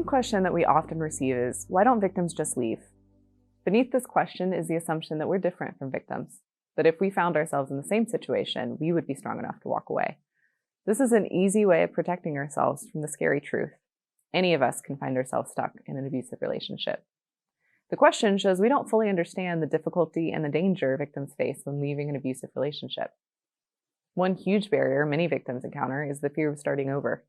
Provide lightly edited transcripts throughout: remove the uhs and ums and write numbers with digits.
question that we often receive is, why don't victims just leave? Beneath this question is the assumption that we're different from victims, that if we found ourselves in the same situation, we would be strong enough to walk away. This is an easy way of protecting ourselves from the scary truth. Any of us can find ourselves stuck in an abusive relationship. The question shows we don't fully understand the difficulty and the danger victims face when leaving an abusive relationship. One huge barrier many victims encounter is the fear of starting over.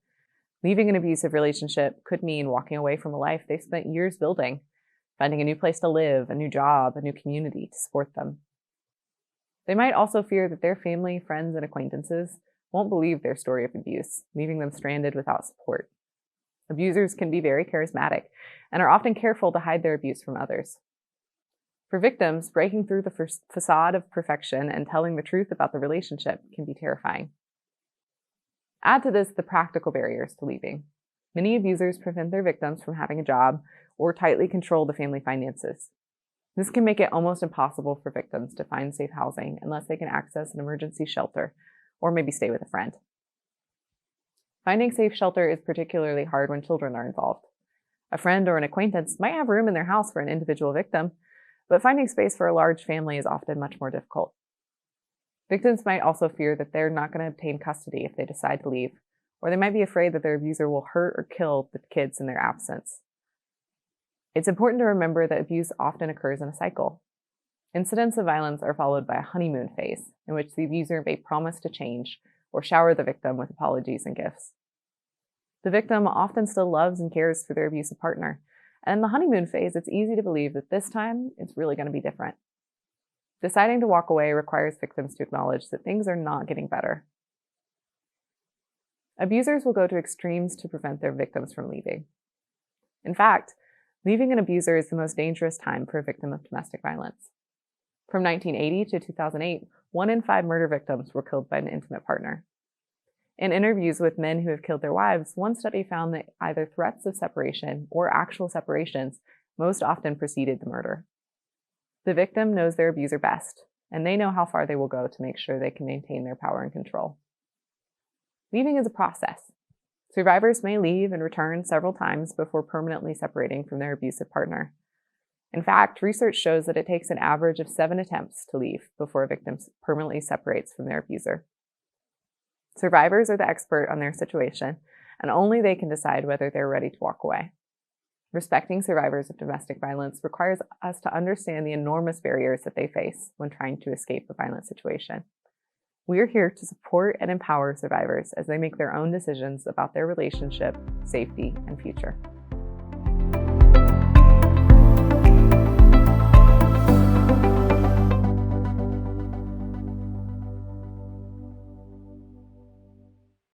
Leaving an abusive relationship could mean walking away from a life they've spent years building, finding a new place to live, a new job, a new community to support them. They might also fear that their family, friends, and acquaintances won't believe their story of abuse, leaving them stranded without support. Abusers can be very charismatic and are often careful to hide their abuse from others. For victims, breaking through the facade of perfection and telling the truth about the relationship can be terrifying. Add to this the practical barriers to leaving. Many abusers prevent their victims from having a job or tightly control the family finances. This can make it almost impossible for victims to find safe housing unless they can access an emergency shelter or maybe stay with a friend. Finding safe shelter is particularly hard when children are involved. A friend or an acquaintance might have room in their house for an individual victim, but finding space for a large family is often much more difficult. Victims might also fear that they're not going to obtain custody if they decide to leave, or they might be afraid that their abuser will hurt or kill the kids in their absence. It's important to remember that abuse often occurs in a cycle. Incidents of violence are followed by a honeymoon phase, in which the abuser may promise to change or shower the victim with apologies and gifts. The victim often still loves and cares for their abusive partner, and in the honeymoon phase, it's easy to believe that this time it's really going to be different. Deciding to walk away requires victims to acknowledge that things are not getting better. Abusers will go to extremes to prevent their victims from leaving. In fact, leaving an abuser is the most dangerous time for a victim of domestic violence. From 1980 to 2008, 1 in 5 murder victims were killed by an intimate partner. In interviews with men who have killed their wives, one study found that either threats of separation or actual separations most often preceded the murder. The victim knows their abuser best, and they know how far they will go to make sure they can maintain their power and control. Leaving is a process. Survivors may leave and return several times before permanently separating from their abusive partner. In fact, research shows that it takes an average of 7 attempts to leave before a victim permanently separates from their abuser. Survivors are the expert on their situation, and only they can decide whether they're ready to walk away. Respecting survivors of domestic violence requires us to understand the enormous barriers that they face when trying to escape a violent situation. We are here to support and empower survivors as they make their own decisions about their relationship, safety, and future.